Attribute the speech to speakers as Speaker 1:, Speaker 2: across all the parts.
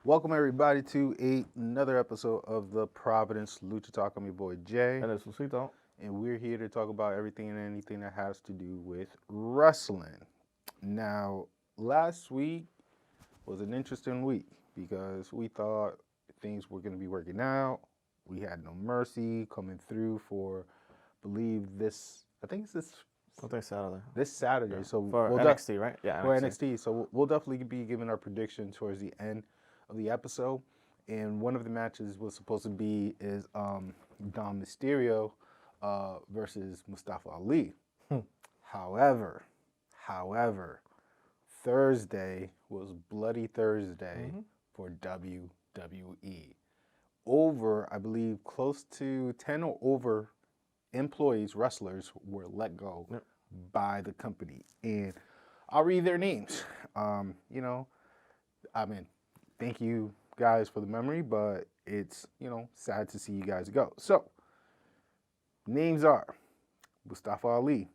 Speaker 1: Welcome everybody to another episode of the Providence Lucha Talk. I'm your boy Jay,
Speaker 2: And it's Lucito.
Speaker 1: and we're here to talk about everything and anything that has to do with wrestling. Now, last week was an interesting week because we thought things were going to be working out. We had No Mercy coming through for, believe this. I think it's
Speaker 2: I think Saturday.
Speaker 1: this Saturday.
Speaker 2: Yeah.
Speaker 1: So
Speaker 2: For
Speaker 1: we'll
Speaker 2: NXT, right? Yeah,
Speaker 1: for
Speaker 2: NXT.
Speaker 1: NXT. So we'll definitely be giving our prediction towards the end of the episode. And one of the matches was supposed to be is Dom Mysterio versus Mustafa Ali. However, Thursday was Bloody Thursday for WWE. Over, I believe, close to 10 or over employees, wrestlers, were let go by the company. And I'll read their names. I mean, thank you guys for the memory, but it's, sad to see you guys go. So, names are Mustafa Ali,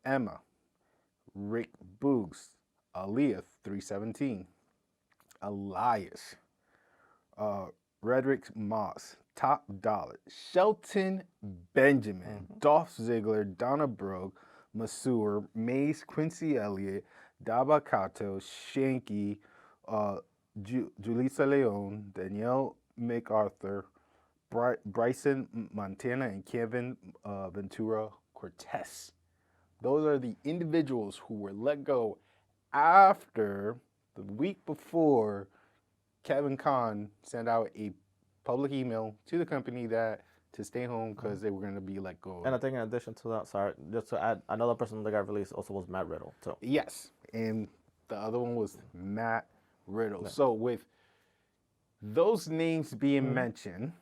Speaker 1: Emma, Rick Boogs, Aaliyah 317, Elias, Redrick Moss, Top Dollar, Shelton Benjamin, Dolph Ziggler, Donna Brooke, Masur, Mace, Quincy Elliott, Daba Kato, Shanky, Julissa Leon, Danielle MacArthur, Bryson Montana, and Kevin Ventura Cortez. Those are the individuals who were let go after the week before Kevin Khan sent out a public email to the company that to stay home because they were going to be let go.
Speaker 2: And I think in addition to that, sorry, just to add, another person that got released also was Matt Riddle, too.
Speaker 1: Yes, and the other one was Matt Riddle. Yeah. So with those names being mentioned,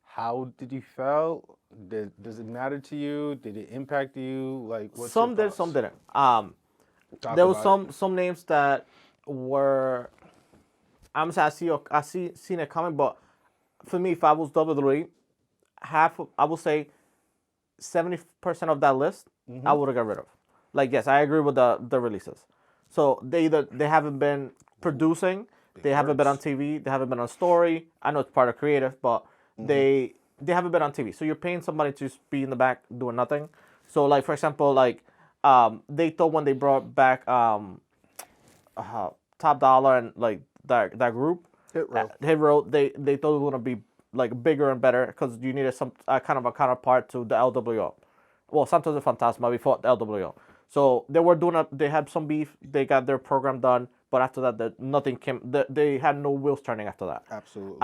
Speaker 1: how did you feel? Does it matter to you? Did it impact you? Like, what's
Speaker 2: some
Speaker 1: your
Speaker 2: did,
Speaker 1: thoughts?
Speaker 2: some didn't. There was some names that were. I'm saying seen it coming, but for me, if I was WWE, I would say 70% of that list I would have got rid of. Like, yes, I agree with the releases. So they haven't been producing, they haven't been on TV, they haven't been on story. I know it's part of creative, but they haven't been on TV. So you're paying somebody to just be in the back doing nothing. So like for example, like they thought when they brought back Top Dollar and like that group Hit Row, they thought it was gonna be like bigger and better because you needed some kind of a counterpart to the LWO. Well, Santos de Fantasma before the LWO. So they were they had some beef. They got their program done, but after that, nothing came. They had no wheels turning after that.
Speaker 1: Absolutely.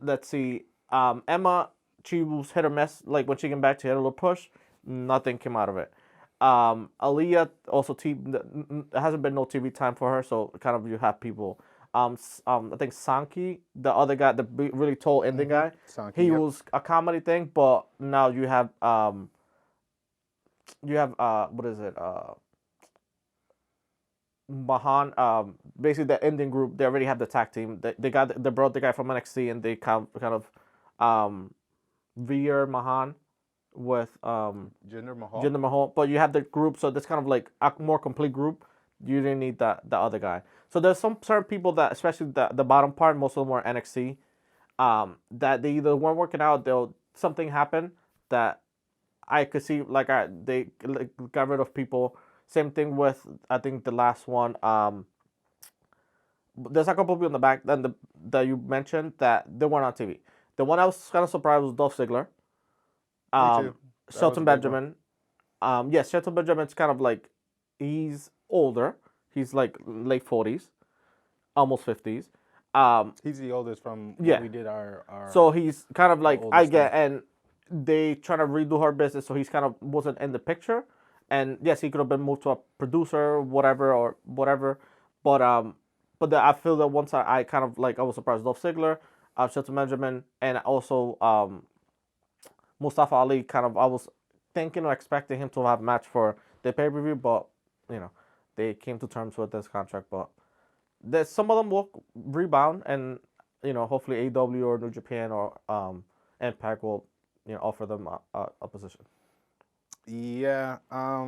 Speaker 2: Let's see. Emma, she was hit or miss. Like when she came back, she had a little push. Nothing came out of it. Aaliyah also there hasn't been no TV time for her, so kind of you have people. I think Sankey, the other guy, the really tall Indian guy,
Speaker 1: Sankey,
Speaker 2: he was a comedy thing, but now you have what is it? Mahan, basically the Indian group, they already have the tag team. They brought the guy from NXT and they kind of Veer Mahan with
Speaker 1: Jinder Mahal.
Speaker 2: Jinder Mahal, but you have the group, so that's kind of like a more complete group. You didn't need the other guy. So there's some certain people that, especially the bottom part, most of them were NXT, that they either weren't working out, something happened that I could see, like they got rid of people. Same thing with, I think, the last one. There's a couple of people in the back that you mentioned that they weren't on TV. The one I was kind of surprised was Dolph Ziggler. Shelton Benjamin. Yes, Shelton Benjamin's kind of like, he's older. He's like late 40s, almost 50s.
Speaker 1: He's the oldest from when we did our
Speaker 2: So he's kind of like, I get, and they try to redo her business, so he's kind of wasn't in the picture. And yes, he could have been moved to a producer, whatever, but I feel that once I kind of like, I was surprised Dolph Ziggler, Shelton Benjamin, and also Mustafa Ali. Kind of, I was thinking or expecting him to have a match for the pay per view, but they came to terms with this contract. But there's some of them will rebound, and hopefully AEW or New Japan or Impact will offer them a position.
Speaker 1: Yeah, I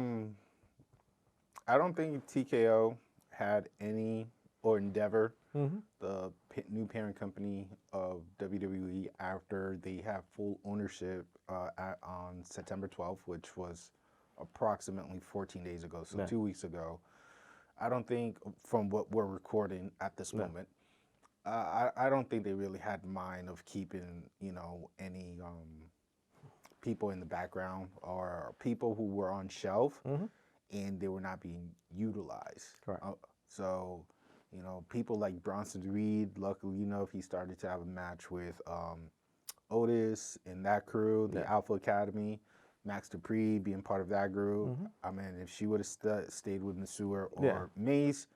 Speaker 1: don't think TKO had any or Endeavor the new parent company of WWE, after they have full ownership on September 12th, which was approximately 14 days ago, so 2 weeks ago. I don't think, from what we're recording at this moment, I don't think they really had mind of keeping, any people in the background or people who were on shelf and they were not being utilized.
Speaker 2: Correct.
Speaker 1: So, people like Bronson Reed, luckily, he started to have a match with Otis and that crew, the Alpha Academy. Max Dupree being part of that group. I mean, if she would have stayed with Masur or Mace,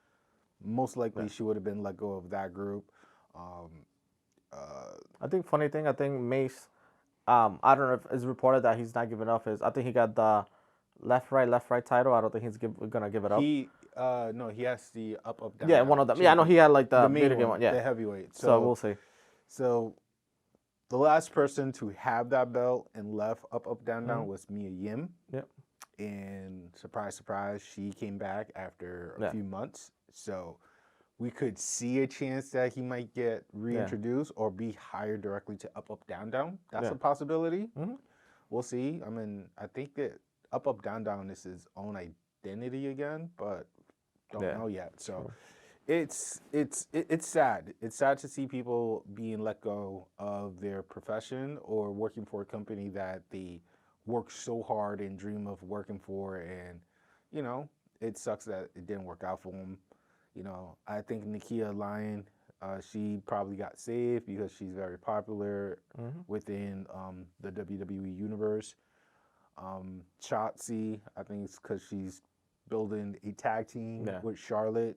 Speaker 1: most likely she would have been let go of that group.
Speaker 2: I think Mace, I don't know if it's reported that he's not giving up his. I think he got the left right title. I don't think he's gonna give it up.
Speaker 1: No, he has the up down.
Speaker 2: Yeah, one of them. Champion. Yeah, I know he had like the
Speaker 1: main one. Yeah, the heavyweight.
Speaker 2: So we'll see.
Speaker 1: So the last person to have that belt and left up down was Mia Yim.
Speaker 2: Yep.
Speaker 1: And surprise, she came back after a few months. So we could see a chance that he might get reintroduced or be hired directly to up down. That's a possibility. We'll see. I mean, I think that up down is his own identity again, but don't know yet. So it's sad. It's sad to see people being let go of their profession or working for a company that they work so hard and dream of working for, and it sucks that it didn't work out for them. I think Nakia Lyon, she probably got saved because she's very popular within the WWE universe. Shotzi, I think it's because she's building a tag team with Charlotte.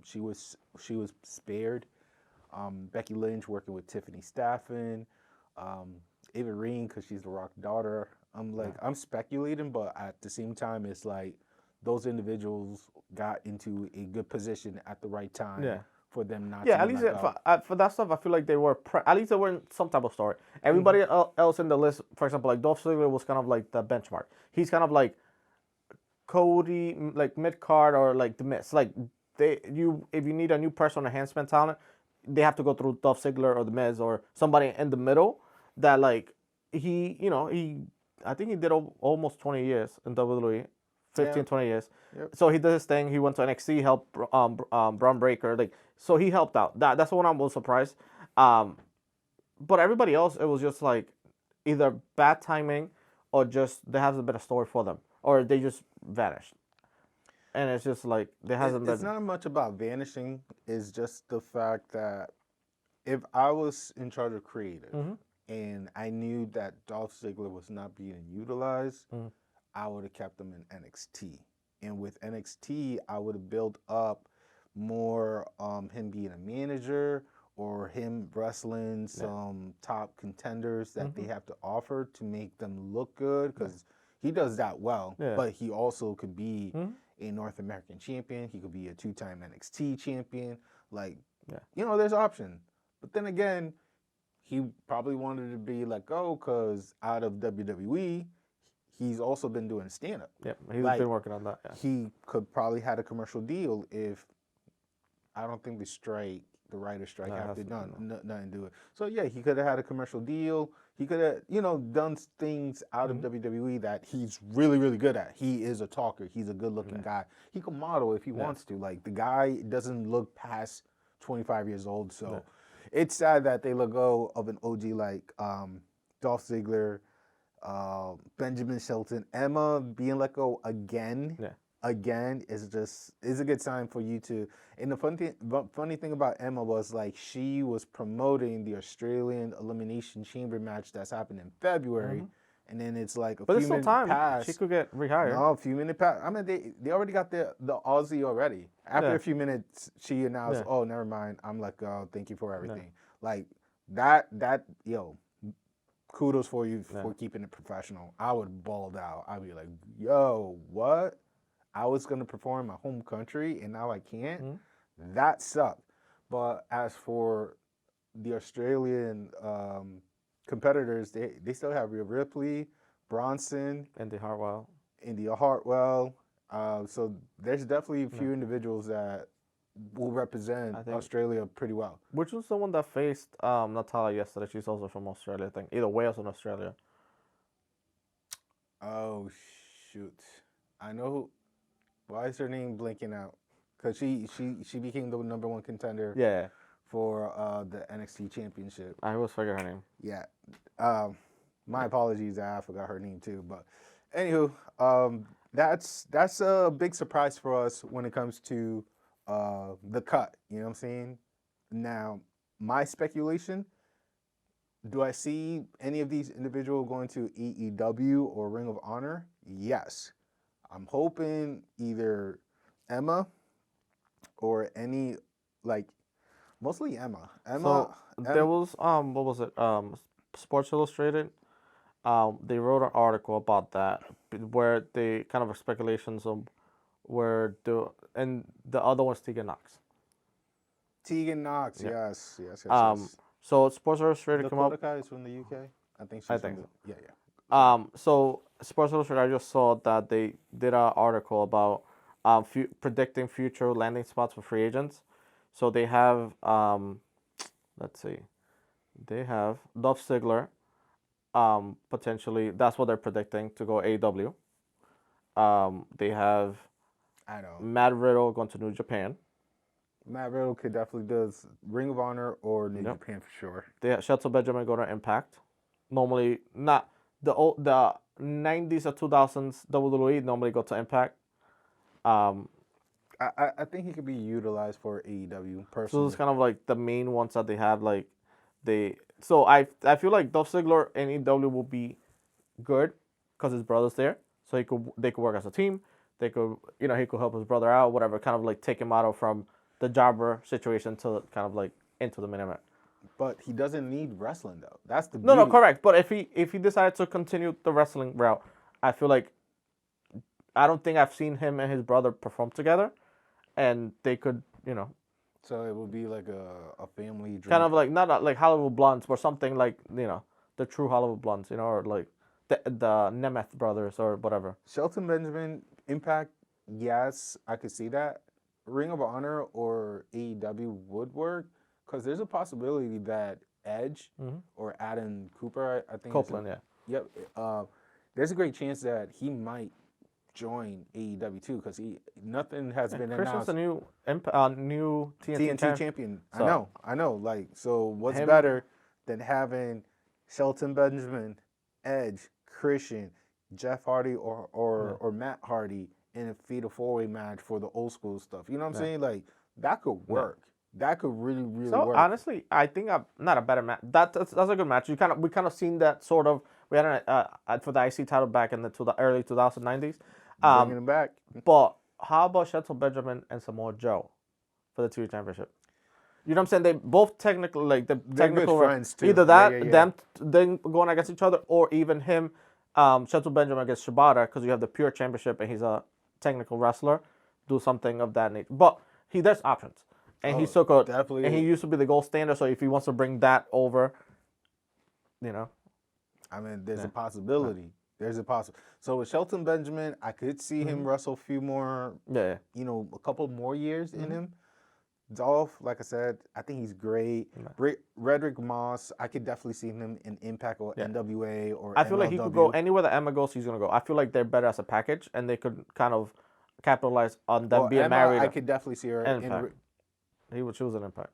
Speaker 1: She was spared. Becky Lynch working with Tiffany Staffen. Ava Reen because she's the Rock daughter. I'm speculating, but at the same time, it's like those individuals got into a good position at the right time for them not to.
Speaker 2: Yeah, at least for that stuff, I feel like they were at least they were in some type of story. Everybody else in the list, for example, like Dolph Ziggler was kind of like the benchmark. He's kind of like Cody, like mid card or like the Miz. Like if you need a new personal enhancement talent, they have to go through Dolph Ziggler or the Miz or somebody in the middle that like I think he did almost 20 years in WWE, 15, 20 years.
Speaker 1: Yep.
Speaker 2: So he did his thing. He went to NXT, helped Braun Breaker. Like, so he helped out. That's the one I'm most surprised. But everybody else, it was just like either bad timing or just there hasn't been a story for them, or they just vanished. And it's just like there hasn't been.
Speaker 1: It's not much about vanishing. It's just the fact that if I was in charge of creative and I knew that Dolph Ziggler was not being utilized, I would have kept him in NXT. And with NXT, I would have built up more him being a manager or him wrestling some top contenders that they have to offer to make them look good, because he does that well. But he also could be a North American champion. He could be a 2-time NXT champion. Like, there's options. But then again, he probably wanted to be let go because out of WWE, he's also been doing stand-up.
Speaker 2: Yeah, he's been working on that. Yeah.
Speaker 1: He could probably had a commercial deal if, I don't think the writer's strike have to nothing to do it. So yeah, he could have had a commercial deal. He could have, done things out of WWE that he's really, really good at. He is a talker. He's a good-looking guy. He can model if he wants to. Like, the guy doesn't look past 25 years old. So it's sad that they let go of an OG like Dolph Ziggler, Benjamin Shelton, Emma being let go again. Again is a good sign for you to. And the funny thing about Emma was, like, she was promoting the Australian Elimination Chamber match that's happened in February, and then it's like a few minutes past.
Speaker 2: She could get rehired.
Speaker 1: No, a few minutes past. I mean, they already got the Aussie already. After a few minutes, she announced, "Oh, never mind, I'm let go. Thank you for everything." Like that. Kudos for you for keeping it professional. I would have balled out. I'd be like, "Yo, what? I was going to perform in my home country and now I can't?" That sucked. But as for the Australian competitors, they still have Rhea Ripley, Bronson,
Speaker 2: India Hartwell.
Speaker 1: So there's definitely a few individuals that will represent
Speaker 2: I think-
Speaker 1: Australia pretty well.
Speaker 2: Which was the one that faced Natalia yesterday? She's also from Australia, I think. Either Wales or Australia.
Speaker 1: Oh shoot, I know. Why is her name blinking out? Because she became the number one contender
Speaker 2: Yeah,
Speaker 1: for the NXT Championship.
Speaker 2: I always forget her name.
Speaker 1: Yeah. My apologies, I forgot her name too. But anywho, that's a big surprise for us when it comes to the cut. You know what I'm saying? Now, my speculation: do I see any of these individuals going to AEW or Ring of Honor? Yes. I'm hoping either Emma or any like mostly Emma.
Speaker 2: So there was what was it? Sports Illustrated. They wrote an article about that where they kind of speculations of where and the other one's Tegan Knox.
Speaker 1: Tegan Knox,
Speaker 2: Yeah.
Speaker 1: yes.
Speaker 2: So Sports Illustrated came up.
Speaker 1: Dakota Kai is from the UK. I think she's
Speaker 2: I think
Speaker 1: from the, yeah.
Speaker 2: So Sports Illustrated, I just saw that they did an article about predicting future landing spots for free agents. So they have let's see, they have Dolph Ziggler, potentially that's what they're predicting to go AEW. They have
Speaker 1: I know.
Speaker 2: Matt Riddle going to New Japan.
Speaker 1: Matt Riddle could definitely does Ring of Honor or New
Speaker 2: Yep.
Speaker 1: Japan for sure.
Speaker 2: They have Shelton Benjamin go to Impact. Normally not the 90s or 2000s WWE normally go to Impact.
Speaker 1: I think he could be utilized for AEW
Speaker 2: So
Speaker 1: personally.
Speaker 2: it's kind of like the main ones that they have. Like so I feel like Dolph Ziggler and AEW will be good because his brother's there, so they could work as a team. They could he could help his brother out, whatever. Kind of like take him out of from the jobber situation to kind of like into the main event.
Speaker 1: But he doesn't need wrestling though. That's the
Speaker 2: No,
Speaker 1: beauty.
Speaker 2: correct. But if he decided to continue the wrestling route, I feel like I don't think I've seen him and his brother perform together, and they could
Speaker 1: So it would be like a family dream.
Speaker 2: kind of like not like Hollywood Blondes, but something like the true Hollywood Blondes, or like the Nemeth brothers or whatever.
Speaker 1: Shelton Benjamin, Impact, yes, I could see that. Ring of Honor or AEW would work because there's a possibility that Edge or Adam Cooper, I think.
Speaker 2: Copeland, yeah.
Speaker 1: Yep. There's a great chance that he might join AEW too because nothing has been
Speaker 2: Christian's
Speaker 1: announced.
Speaker 2: a new TNT
Speaker 1: champion.
Speaker 2: So-
Speaker 1: I know. Like, so what's
Speaker 2: Him-
Speaker 1: better than having Shelton Benjamin, Edge, Christian, Jeff Hardy, or Matt Hardy in a fatal four-way match for the old school stuff? You know what I'm saying? Like, that could work. That could really, really
Speaker 2: So
Speaker 1: work.
Speaker 2: honestly, I think I'm not a better match. That's a good match. We kind of seen that sort of. We had for the IC title back in the early 2090s.
Speaker 1: Bringing him back.
Speaker 2: But how about Shelton Benjamin and Samoa Joe for the TV championship? You know what I'm saying? They both technically technical
Speaker 1: good friends, too.
Speaker 2: Either that
Speaker 1: Yeah.
Speaker 2: them going against each other, or even him, Shelton Benjamin against Shibata, because you have the pure championship and he's a technical wrestler. Do something of that nature. But there's options, and he's so good.
Speaker 1: definitely
Speaker 2: And he
Speaker 1: is.
Speaker 2: used to be the gold standard. So if he wants to bring that over,
Speaker 1: I mean, there's a possibility. There's a possibility. So with Shelton Benjamin, I could see him wrestle a few more,
Speaker 2: yeah.
Speaker 1: a couple more years in him. Dolph, like I said, I think he's great. Redrick Moss, I could definitely see him in Impact or NWA or
Speaker 2: I feel like he could go
Speaker 1: MLW.
Speaker 2: anywhere that Emma goes. He's gonna go. I feel like they're better as a package, and they could kind of capitalize on them being
Speaker 1: Emma,
Speaker 2: married.
Speaker 1: I could definitely see her in.
Speaker 2: Impact. He would choose an Impact.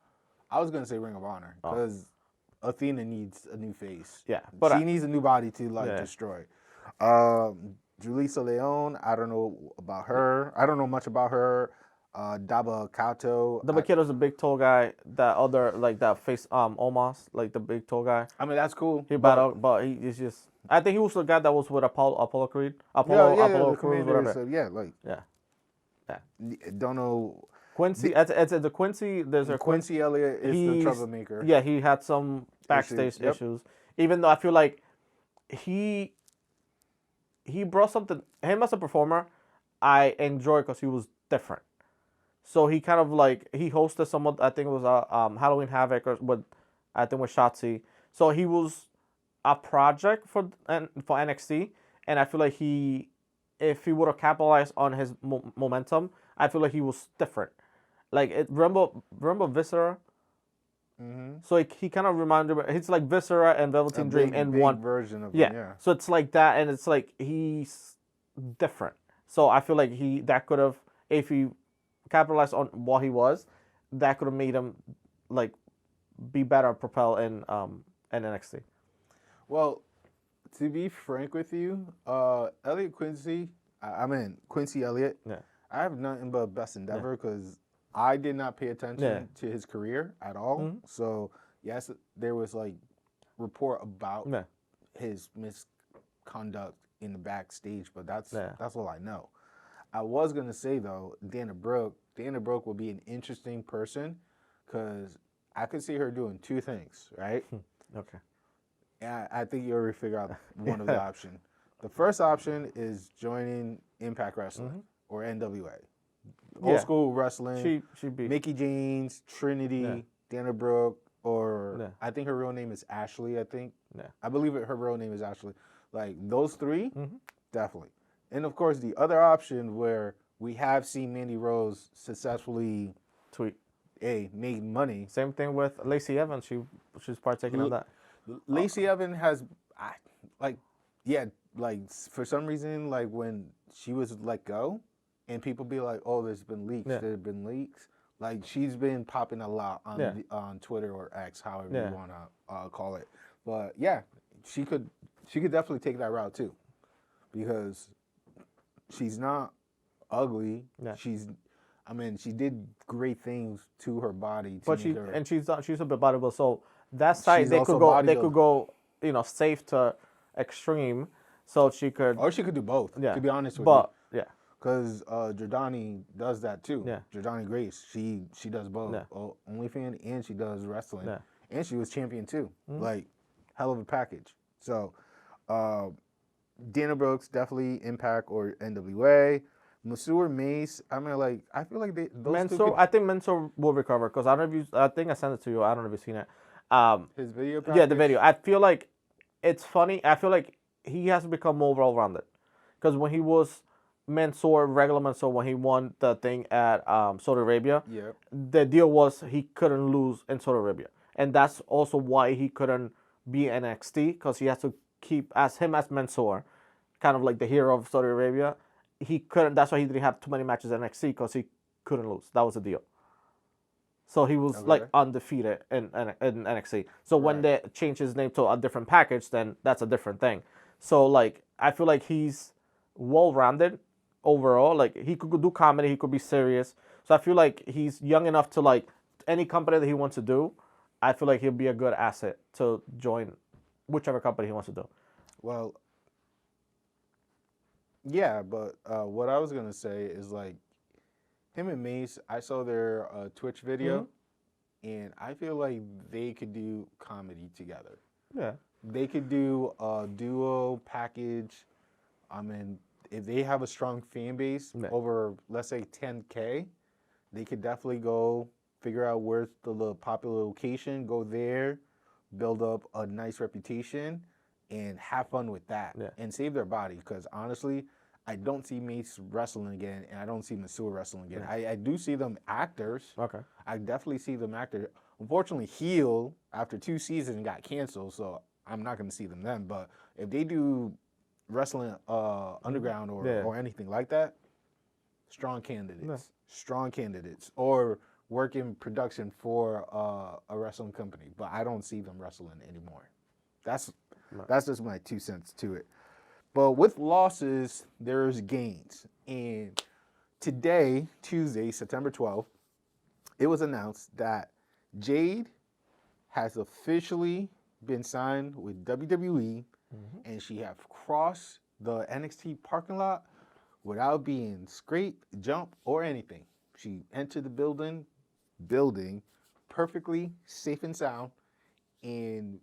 Speaker 1: I was gonna say Ring of Honor because Athena needs a new face.
Speaker 2: Yeah, but
Speaker 1: she needs a new body to destroy. Julissa Leon, I don't know about her. I don't know much about her. Daba Kato.
Speaker 2: The Makedo's a big tall guy. That other that face Omos, like the big tall guy.
Speaker 1: I mean, that's cool.
Speaker 2: He battled, but he's just. I think he was the guy that was with Apollo Creed.
Speaker 1: the
Speaker 2: Apollo Creed,
Speaker 1: commander,
Speaker 2: whatever.
Speaker 1: so
Speaker 2: Yeah.
Speaker 1: Don't know.
Speaker 2: Quincy, it's the Quincy. There's a
Speaker 1: Quincy Elliott is the
Speaker 2: he's-
Speaker 1: troublemaker.
Speaker 2: Yeah, he had some backstage
Speaker 1: Yep.
Speaker 2: issues. Even though I feel like he brought something. Him as a performer, I enjoy because he was different. So he kind of he hosted someone. I think it was Halloween Havoc with Shotzi. So he was a project for NXT, and I feel like if he would have capitalized on his momentum, I feel like he was different. Like remember Viscera. So he kind of reminded me. He's like Viscera and Velveteen Dream in
Speaker 1: big
Speaker 2: one
Speaker 1: version of
Speaker 2: Yeah.
Speaker 1: him. Yeah.
Speaker 2: So it's like that, and it's like he's different. So I feel like that could have, if he capitalized on what he was, that could have made him like be better propel in NXT.
Speaker 1: Well, to be frank with you, Elliot Quincy, Quincy Elliott.
Speaker 2: Yeah.
Speaker 1: I have nothing but best endeavor because I did not pay attention to his career at all. So yes, there was like report about his misconduct in the backstage, but that's all I know. I was gonna say though, Dana Brooke will be an interesting person because I could see her doing two things, right?
Speaker 2: Okay.
Speaker 1: And I think you already figure out one of the options. The first option is joining Impact Wrestling or NWA. Old school wrestling.
Speaker 2: She'd be
Speaker 1: Mickey James, Trinity, Dana Brooke, or I think her real name is Ashley, I think. I believe her real name is Ashley. Like those three, definitely. And of course, the other option where we have seen Mandy Rose successfully made money.
Speaker 2: Same thing with Lacey Evans. She's partaking of that.
Speaker 1: Lacey Evans has, for some reason, like when she was let go, and people be like, "Oh, there's been leaks. There's been leaks." Like she's been popping a lot on Twitter or X, however you want to call it. But yeah, she could definitely take that route too, because she's not ugly. She did great things to her body.
Speaker 2: She's a bit bodybuilder, so that side they could go, safe to extreme, so she could.
Speaker 1: Or she could do both. To be honest with you. Because Jordani does that too. Jordani Grace, she does both. OnlyFans and she does wrestling. And she was champion too. Like, hell of a package. So, Dana Brooks, definitely Impact or NWA. Mansoor Mace, I feel like
Speaker 2: I think Mansoor will recover because I think I sent it to you. I don't know if you've seen it.
Speaker 1: His video package?
Speaker 2: Yeah, the video. I feel like it's funny. I feel like he has to become more well-rounded because when he was regular Mansoor, when he won the thing at Saudi Arabia, the deal was he couldn't lose in Saudi Arabia. And that's also why he couldn't be NXT because he has to keep as Mansoor, kind of like the hero of Saudi Arabia. He couldn't. That's why he didn't have too many matches in NXT because he couldn't lose. That was the deal. So he was like undefeated in NXT. So when they change his name to a different package, then that's a different thing. So like I feel like he's well-rounded overall. Like he could do comedy, he could be serious. So I feel like he's young enough to like any company that he wants to do. I feel like he'll be a good asset to join whichever company he wants to do.
Speaker 1: Well, yeah, but what I was gonna say is like him and Mace. I saw their Twitch video, and I feel like they could do comedy together.
Speaker 2: Yeah,
Speaker 1: they could do a duo package. If they have a strong fan base over, let's say, 10K, they could definitely go figure out where's the popular location, go there, build up a nice reputation, and have fun with that, and save their body. Because honestly, I don't see Mace wrestling again, and I don't see Mansoor wrestling again. I do see them actors.
Speaker 2: Okay.
Speaker 1: I definitely see them actors. Unfortunately, Heel, after 2 seasons, got canceled, so I'm not going to see them then. But if they do wrestling underground or anything like that, strong candidates. Strong candidates. Or work in production for a wrestling company. But I don't see them wrestling anymore. That's just my 2 cents to it. But with losses, there's gains. And today, Tuesday, September 12th, it was announced that Jade has officially been signed with WWE, and she have crossed the NXT parking lot without being scraped, jumped, or anything. She entered the building perfectly safe and sound. And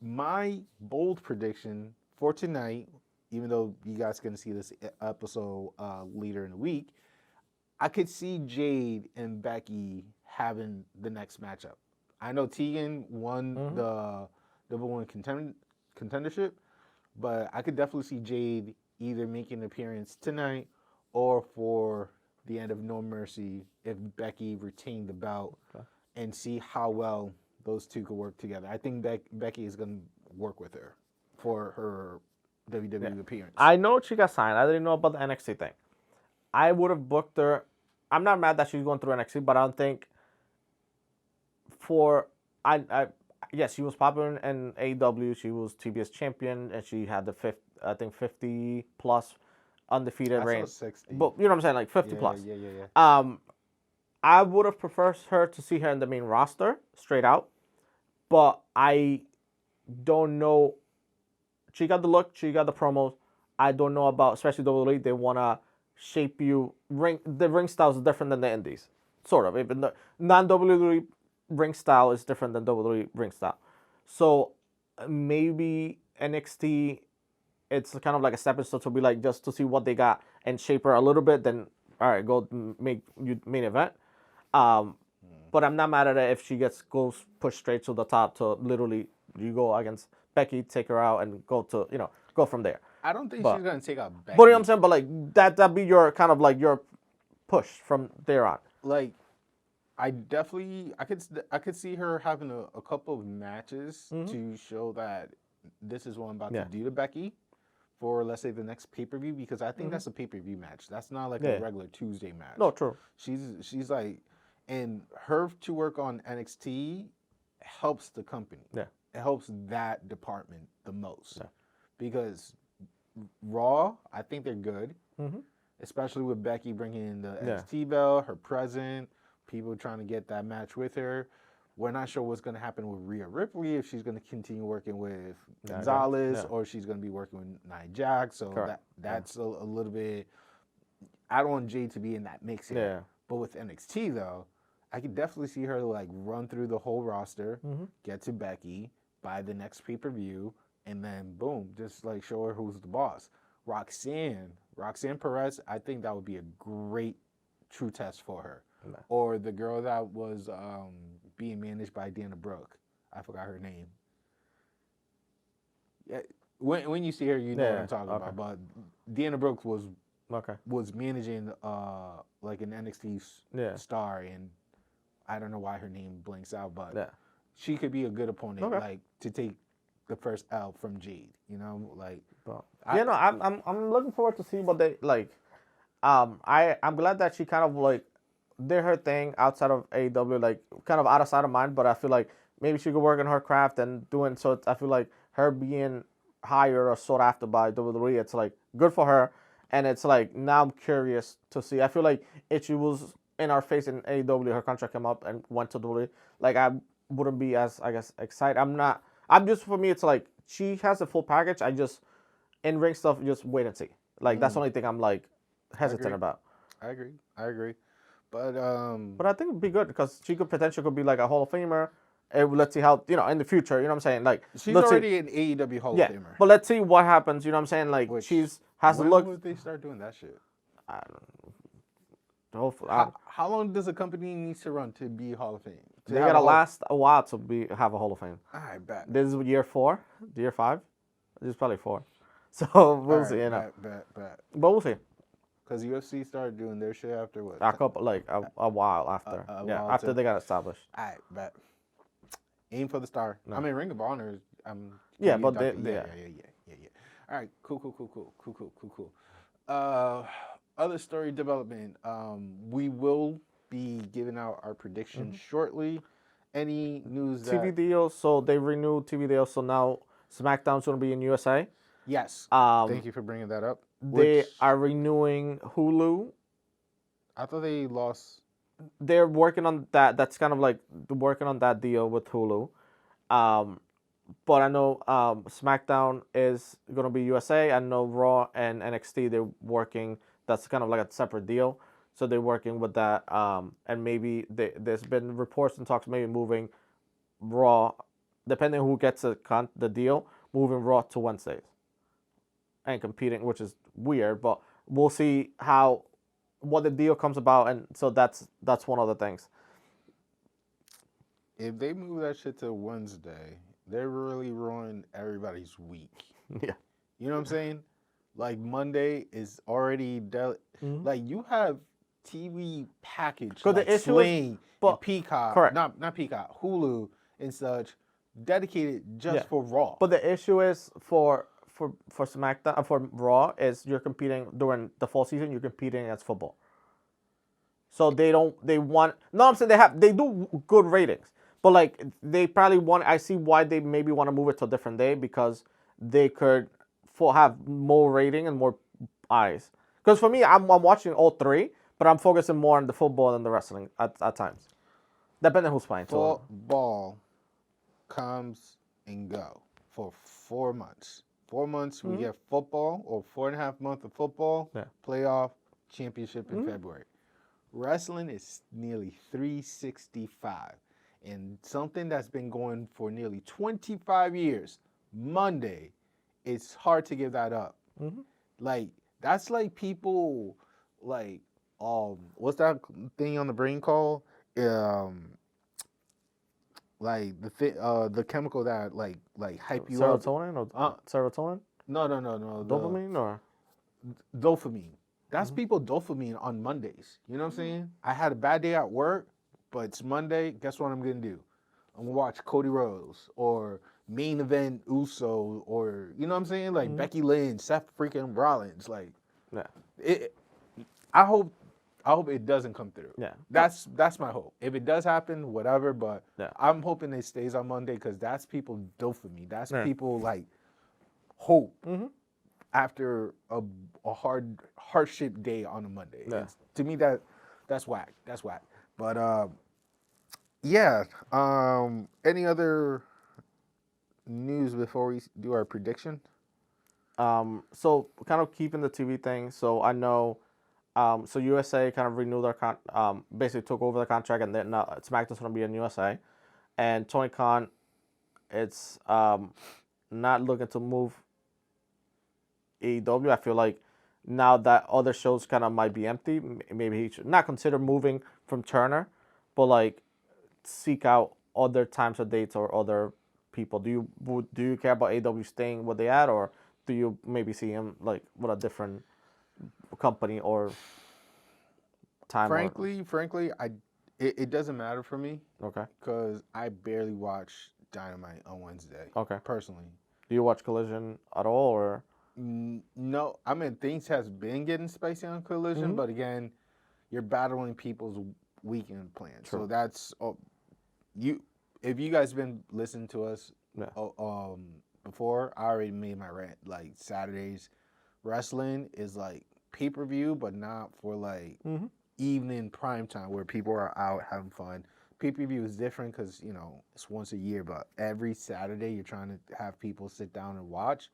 Speaker 1: my bold prediction for tonight, even though you guys are going to see this episode later in the week, I could see Jade and Becky having the next matchup. I know Tegan won the #1 contendership, but I could definitely see Jade either making an appearance tonight or for the end of No Mercy if Becky retained the belt and see how well those two could work together. I think Becky is going to work with her for her WWE appearance.
Speaker 2: I know she got signed. I didn't know about the NXT thing. I would have booked her. I'm not mad that she's going through NXT, but I don't think yes, she was popular in AEW. She was TBS champion, and she had the 50 plus undefeated reign.
Speaker 1: 60.
Speaker 2: But you know what I'm saying, like 50 plus.
Speaker 1: Yeah.
Speaker 2: I would have preferred her to see her in the main roster, straight out. But I don't know. She got the look. She got the promos. I don't know about, especially WWE. They want to shape you. The ring style is different than the indies, sort of. Even the non-WWE ring style is different than WWE ring style. So maybe NXT, it's kind of like a stepping stone to be like just to see what they got and shape her a little bit. Then all right, go make you main event. But I'm not mad at it if she goes pushed straight to the top to literally you go against Becky, take her out, and go from there.
Speaker 1: I don't think she's gonna take out Becky.
Speaker 2: But you know what I'm saying? But like that'd be your kind of like your push from there on.
Speaker 1: Like, I could see her having a couple of matches to show that this is what I'm about to do to Becky for, let's say, the next pay-per-view, because I think that's a pay-per-view match. That's not like a regular Tuesday match.
Speaker 2: No, true.
Speaker 1: She's like, and her to work on NXT helps the company.
Speaker 2: Yeah.
Speaker 1: It helps that department the most. Yeah. Because Raw, I think they're good. Especially with Becky bringing in the NXT belt, her present, people trying to get that match with her. We're not sure what's going to happen with Rhea Ripley, if she's going to continue working with Gonzalez or she's going to be working with Nia Jax. So that's a little bit. I don't want Jade to be in that mix here. Yeah. But with NXT, though, I could definitely see her like run through the whole roster, get to Becky by the next pay-per-view, and then boom, just like show her who's the boss. Roxanne Perez, I think that would be a great true test for her. Or the girl that was being managed by Dana Brooke. I forgot her name. Yeah, when you see her, you know what I'm talking about. But Dana Brooke was managing like an NXT star, and I don't know why her name blinks out, but she could be a good opponent, like to take the first L from Jade. You know, like.
Speaker 2: I'm looking forward to see what they like. I'm glad that she kind of like did her thing outside of AEW, like kind of out of sight of mind. But I feel like maybe she could work on her craft and doing so. I feel like her being hired or sought after by WWE, it's like good for her. And it's like now I'm curious to see. I feel like if she was in our face in AEW, her contract came up and went to WWE, like I wouldn't be as excited. I'm just, for me, it's like she has the full package. I just in ring stuff, just wait and see. Like that's the only thing I'm like hesitant about.
Speaker 1: I agree. But
Speaker 2: I think it'd be good because she could potentially be like a Hall of Famer. Let's see how in the future. You know what I'm saying? Like
Speaker 1: she's already an AEW Hall of Famer.
Speaker 2: But let's see what happens. You know what I'm saying? Like has to look.
Speaker 1: When would they start doing that shit?
Speaker 2: I don't know. Hopefully,
Speaker 1: how long does a company need to run to be Hall of Fame?
Speaker 2: They gotta last a while to have a Hall of Fame.
Speaker 1: I bet.
Speaker 2: This is year 4, year 5. This is probably 4. So we'll see.
Speaker 1: Bet.
Speaker 2: But we'll see.
Speaker 1: Because UFC started doing their shit after what?
Speaker 2: A couple, like a while after. After they got established.
Speaker 1: All right, bet. Aim for the star. No. I mean, Ring of Honor.
Speaker 2: Yeah.
Speaker 1: All right, cool. Other story development. We will be giving out our predictions shortly. Any news that...
Speaker 2: TV deal. So they renewed TV deal. So now SmackDown's going to be in USA.
Speaker 1: Yes. Thank you for bringing that up.
Speaker 2: They are renewing Hulu.
Speaker 1: I thought they lost...
Speaker 2: They're working on that. That's kind of like working on that deal with Hulu. But I know SmackDown is going to be USA. I know Raw and NXT, they're working. That's kind of like a separate deal. So they're working with that. And maybe there's been reports and talks maybe moving Raw, depending who gets the deal, moving Raw to Wednesdays and competing, which is weird. But we'll see what the deal comes about. And so that's one of the things.
Speaker 1: If they move that shit to Wednesday, they're really ruining everybody's week.
Speaker 2: Yeah.
Speaker 1: You know what I'm saying? Like Monday is already like you have TV package
Speaker 2: Because
Speaker 1: like
Speaker 2: the issue
Speaker 1: Sling
Speaker 2: is, but
Speaker 1: and Peacock,
Speaker 2: correct.
Speaker 1: not Peacock, Hulu and such, dedicated just
Speaker 2: Yeah.
Speaker 1: for Raw.
Speaker 2: But the issue is for SmackDown, for Raw, is you're competing during the fall season. You're competing against football. So they don't. They want. No, I'm saying they do good ratings, but like they probably want. I see why they maybe want to move it to a different day because they could have more rating and more eyes. Because for me, I'm watching all three, but I'm focusing more on the football than the wrestling at times, depending who's playing. So
Speaker 1: Football comes and go for 4 months. 4 months we get football, or 4.5 months of football, playoff, championship in February. Wrestling is nearly 365. And something that's been going for nearly 25 years, Monday, it's hard to give that up. Like, that's like people, like, what's that thing on the brain called? Like the chemical that like hype you
Speaker 2: serotonin
Speaker 1: up.
Speaker 2: or serotonin,
Speaker 1: No.
Speaker 2: dopamine or
Speaker 1: Dopamine. That's people dopamine on Mondays. You know what I'm saying? I had a bad day at work, but it's Monday. Guess what I'm gonna do? I'm gonna watch Cody Rhodes or main event Uso, or you know what I'm saying? Like Becky Lynch, Seth freaking Rollins. Like, it. I hope it doesn't come through.
Speaker 2: Yeah.
Speaker 1: That's my hope. If it does happen, whatever. But I'm hoping it stays on Monday because that's people dopamine. That's people like hope. After a hardship day on a Monday. To me that's whack. That's whack. But yeah. Any other news before we do our prediction?
Speaker 2: So kind of keeping the TV thing. So I know, so USA kind of renewed their basically took over the contract, and then SmackDown's gonna be in USA, and Tony Khan, it's not looking to move AEW. I feel like now that other shows kind of might be empty, maybe he should not consider moving from Turner, but like seek out other times or dates or other people. Do you care about AEW staying where they at, or do you maybe see him like with a different company or time?
Speaker 1: Frankly, it doesn't matter for me.
Speaker 2: Okay.
Speaker 1: Because I barely watch Dynamite on Wednesday.
Speaker 2: Okay.
Speaker 1: Personally.
Speaker 2: Do you watch Collision at all, or?
Speaker 1: No, I mean things has been getting spicy on Collision, but again, you're battling people's weekend plans. True. So that's you. If you guys been listening to us before, I already made my rant. Like Saturdays, wrestling is like pay-per-view, but not for like evening prime time where people are out having fun. Pay-per-view is different because it's once a year, but every Saturday you're trying to have people sit down and watch.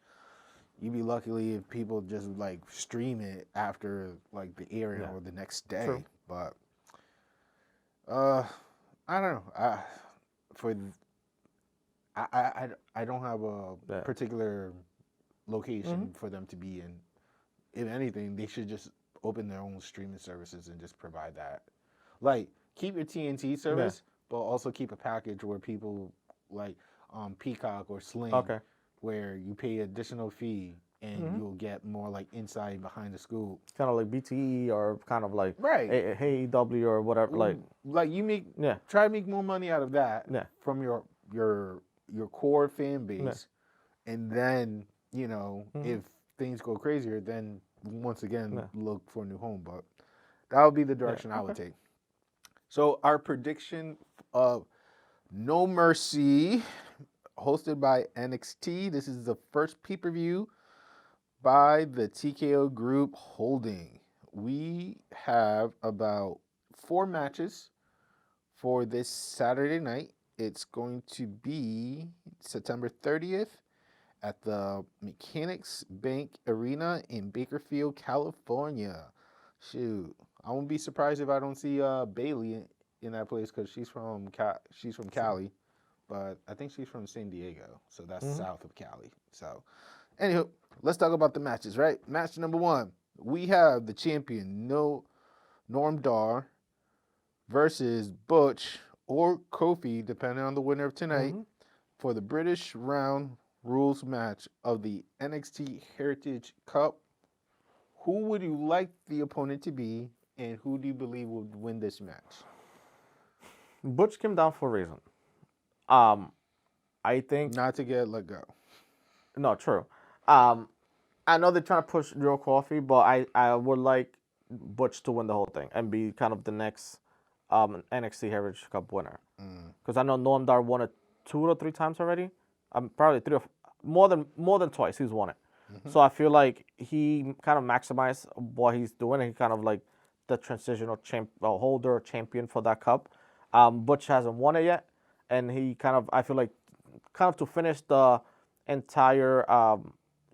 Speaker 1: You'd be lucky if people just like stream it after like the airing or the next day. True. But I don't know. I don't have a particular location for them to be in. If anything, they should just open their own streaming services and just provide that. Like, keep your TNT service, but also keep a package where people like Peacock or Sling, where you pay additional fee and you'll get more like inside behind the scoop.
Speaker 2: Kind of like BTE or kind of like AEW or whatever.
Speaker 1: Like you try to make more money out of that from your core fan base, and then if things go crazier, then once again look for a new home. But that would be the direction I would take. So our prediction of No Mercy, hosted by NXT. This is the first pay-per-view by the TKO Group Holding. We have about 4 matches for this Saturday night. It's going to be September 30th at the Mechanics Bank Arena in Bakersfield, California. Shoot, I won't be surprised if I don't see Bailey in that place because she's from Cali, but I think she's from San Diego, so that's south of Cali. So, anywho, let's talk about the matches, right? Match number 1, we have the champion Norm Dar versus Butch or Kofi, depending on the winner of tonight, for the British Round Rules match of the NXT Heritage Cup. Who would you like the opponent to be, and who do you believe would win this match?
Speaker 2: Butch came down for a reason. Um, I think
Speaker 1: Not to get let go.
Speaker 2: no, true. Um, I know they're trying to push Joe Coffey, but I would like Butch to win the whole thing and be kind of the next NXT Heritage Cup winner. Because I know Noam Dar won it 2 or 3 times already. Probably more than twice he's won it. So I feel like he kind of maximized what he's doing. And he kind of like the transitional holder champion for that cup. Butch hasn't won it yet, and he kind of I feel like kind of to finish the entire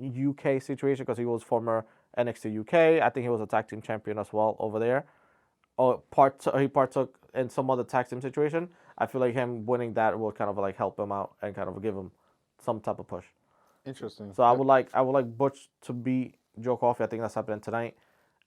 Speaker 2: UK situation because he was former NXT UK. I think he was a tag team champion as well over there. He partook in some other tag team situation. I feel like him winning that will kind of like help him out and kind of give him some type of push.
Speaker 1: Interesting.
Speaker 2: So I would like Butch to beat Joe Coffey. I think that's happening tonight,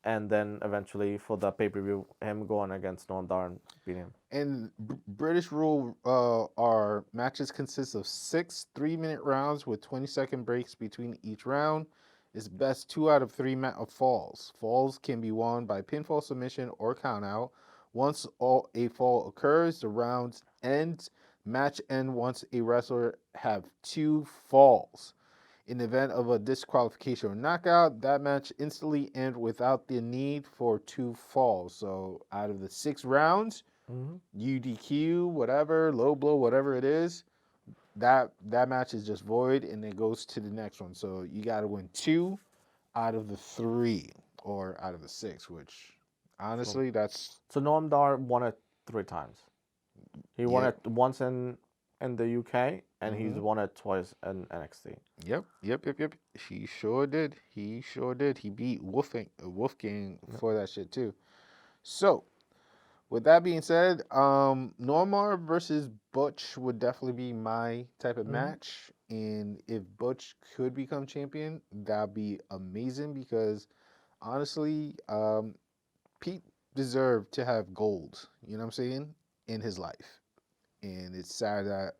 Speaker 2: and then eventually for the pay per view, him going against Noam Dar and beating him.
Speaker 1: And British rule our matches consist of 6 3-minute rounds with 20-second breaks between each round. It's best 2 out of 3 falls. Falls can be won by pinfall submission or countout. Once a fall occurs, the rounds end. Match end once a wrestler have 2 falls. In the event of a disqualification or knockout, that match instantly ends without the need for 2 falls. So out of the 6 rounds, UDQ, whatever, low blow, whatever it is, that match is just void and it goes to the next one. So you got to win 2 out of the 3 or out of the 6, which honestly, that's
Speaker 2: So Noam Dar won it 3 times. He won it once in the UK, and he's won it twice in NXT.
Speaker 1: Yep. He sure did. He beat Wolfgang for that shit too. So, with that being said, Normar versus Butch would definitely be my type of match. And if Butch could become champion, that'd be amazing because honestly, Pete deserved to have gold, you know what I'm saying, in his life. And it's sad that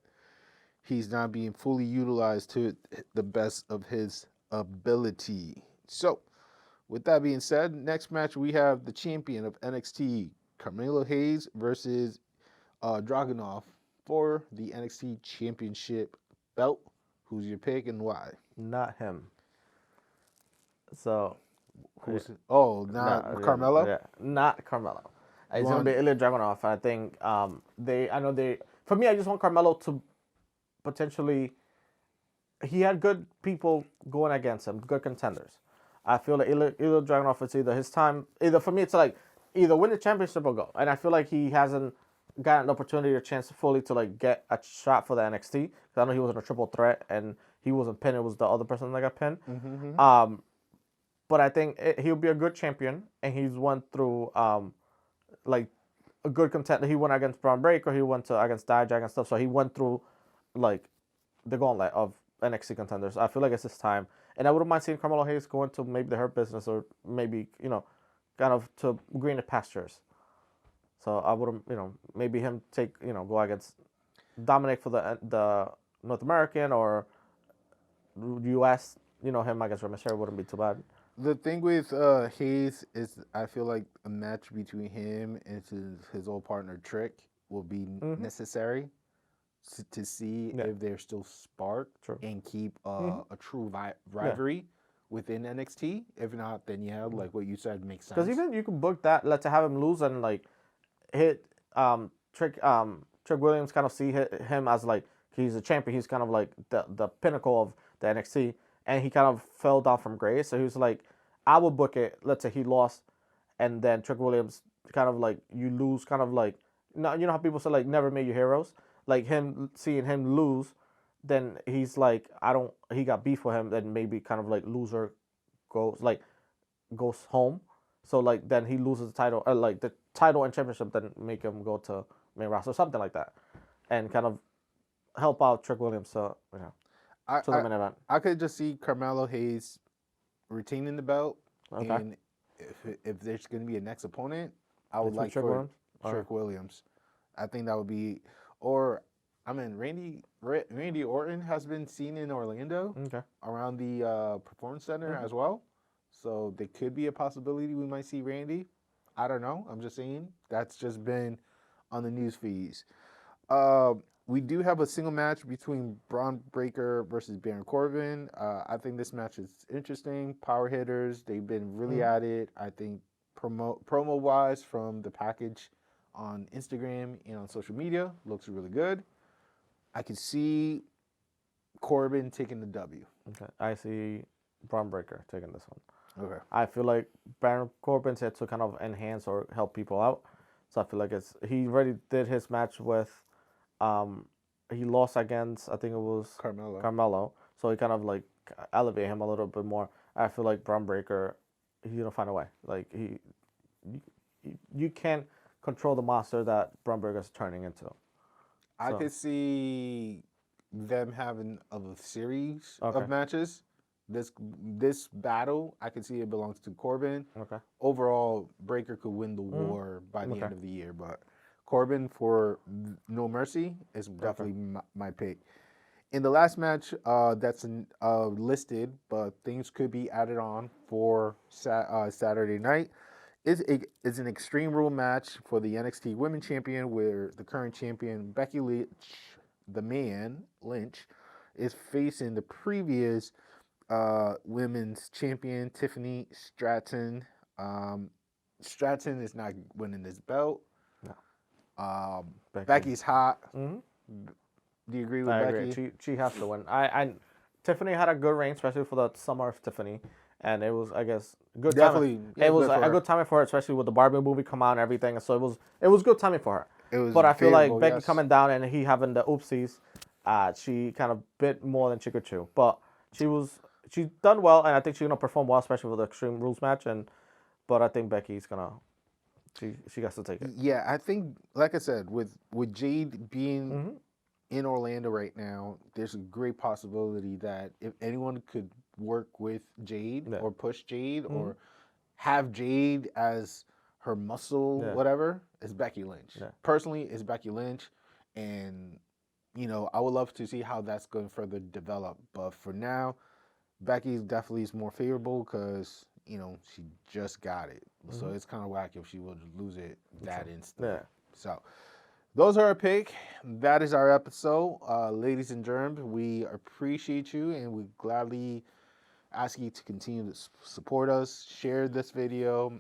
Speaker 1: he's not being fully utilized to the best of his ability. So, with that being said, next match we have the champion of NXT, Carmelo Hayes versus Dragunov for the NXT Championship belt. Who's your pick and why?
Speaker 2: Not him. So.
Speaker 1: Not Carmelo?
Speaker 2: Yeah, not Carmelo. It's gonna be Ilya Dragunov. I think For me, I just want Carmelo to potentially. He had good people going against him, good contenders. I feel like Ilya Dragunov, it's either his time. Either for me, it's like either win the championship or go. And I feel like he hasn't gotten an opportunity or chance fully to like get a shot for the NXT. Because I know he was in a triple threat and he wasn't pinned. It was the other person that got pinned. But I think he'll be a good champion, and he's went through like a good contender. He went against Braun Breaker, he went against Dijak and stuff. So he went through like the gauntlet of NXT contenders. I feel like it's his time, and I wouldn't mind seeing Carmelo Hayes go into maybe the Hurt Business or maybe kind of to greener pastures. So I wouldn't maybe him go against Dominic for the North American or U.S. Him against Rey Mysterio wouldn't be too bad.
Speaker 1: The thing with Hayes is I feel like a match between him and his old partner Trick will be necessary to see if they're still sparked and keep a true rivalry within NXT. If not, then like what you said makes sense.
Speaker 2: Because even you can book that, let's have him lose and like hit Trick Williams, kind of see him as like he's a champion. He's kind of like the pinnacle of the NXT. And he kind of fell down from grace. So he was like, I would book it. Let's say he lost. And then Trick Williams kind of like, you lose, kind of like, how people say like, never made you heroes? Like seeing him lose, then he's like, he got beef for him. Then maybe kind of like loser goes home. So like, then he loses the title, or like the title and championship, then make him go to main roster, something like that. And kind of help out Trick Williams. So,
Speaker 1: I could just see Carmelo Hayes retaining the belt, and if there's going to be a next opponent, I would like for Trick Williams. I think that would be, Randy Orton has been seen in Orlando around the Performance Center as well, so there could be a possibility we might see Randy. I don't know. I'm just saying that's just been on the news feeds. We do have a single match between Braun Breaker versus Baron Corbin. I think this match is interesting. Power hitters, they've been really at it. I think promo wise from the package on Instagram and on social media looks really good. I can see Corbin taking the W.
Speaker 2: Okay, I see Braun Breaker taking this one.
Speaker 1: Okay.
Speaker 2: I feel like Baron Corbin's here to kind of enhance or help people out. So I feel like he already did his match with, he lost against, I think it was Carmelo. So he kind of like elevate him a little bit more. I feel like Braun Breaker, he's gonna find a way. Like you can't control the monster that Braun Breaker's turning into.
Speaker 1: I could see them having a series of matches. This battle, I could see it belongs to Corbin.
Speaker 2: Okay.
Speaker 1: Overall, Breaker could win the war by the end of the year, but Corbin for No Mercy is definitely my pick. In the last match, that's listed, but things could be added on for Saturday night. It's an Extreme Rule match for the NXT Women's Champion, where the current champion Becky Lynch, the man Lynch, is facing the previous women's champion Tiffany Stratton. Stratton is not winning this belt. No. Becky's hot.
Speaker 2: Mm-hmm.
Speaker 1: Do you agree with
Speaker 2: I
Speaker 1: Becky?
Speaker 2: agree. She has to win. Tiffany had a good reign, especially for the summer of Tiffany, and it was, I guess, good timing. It was a good timing for her, especially with the Barbie movie come out and everything. So it was good timing for her. But I feel like Becky coming down and he having the oopsies, she kind of bit more than she could chew. But she's done well, and I think she's gonna perform well, especially with the Extreme Rules match. But I think Becky's gonna. She has to take it.
Speaker 1: Yeah, I think, like I said, with Jade being in Orlando right now, there's a great possibility that if anyone could work with Jade or push Jade or have Jade as her muscle, whatever, it's Becky Lynch. Yeah. Personally, it's Becky Lynch, and I would love to see how that's going to further develop. But for now, Becky definitely is more favorable because she just got it, so it's kind of whack if she would lose it that instant. Yeah. So those are our pick. That is our episode, ladies and germs. We appreciate you, and we gladly ask you to continue to support us. Share this video.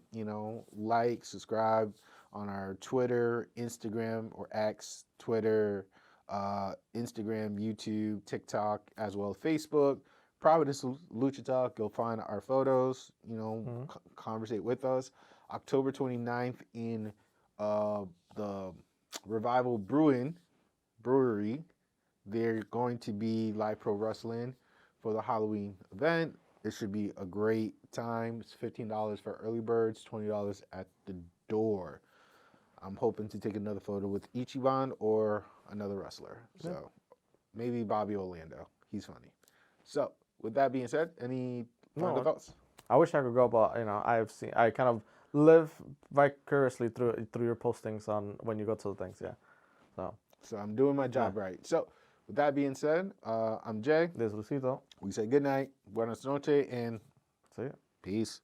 Speaker 1: Like, subscribe on our Twitter, Instagram, or X, Twitter, Instagram, YouTube, TikTok, as well as Facebook. Providence Lucha Talk. Go find our photos. Conversate with us. October 29th in the Revival Brewery. They're going to be live pro wrestling for the Halloween event. It should be a great time. It's $15 for early birds, $20 at the door. I'm hoping to take another photo with Ichiban or another wrestler. So maybe Bobby Orlando. He's funny. So with that being said, any final thoughts?
Speaker 2: I wish I could go, but I kind of live vicariously through your postings on when you go to the things. Yeah.
Speaker 1: So I'm doing my job right. So with that being said, I'm Jay.
Speaker 2: This is Lucito.
Speaker 1: We say good night, buenas noches, and
Speaker 2: see ya.
Speaker 1: Peace.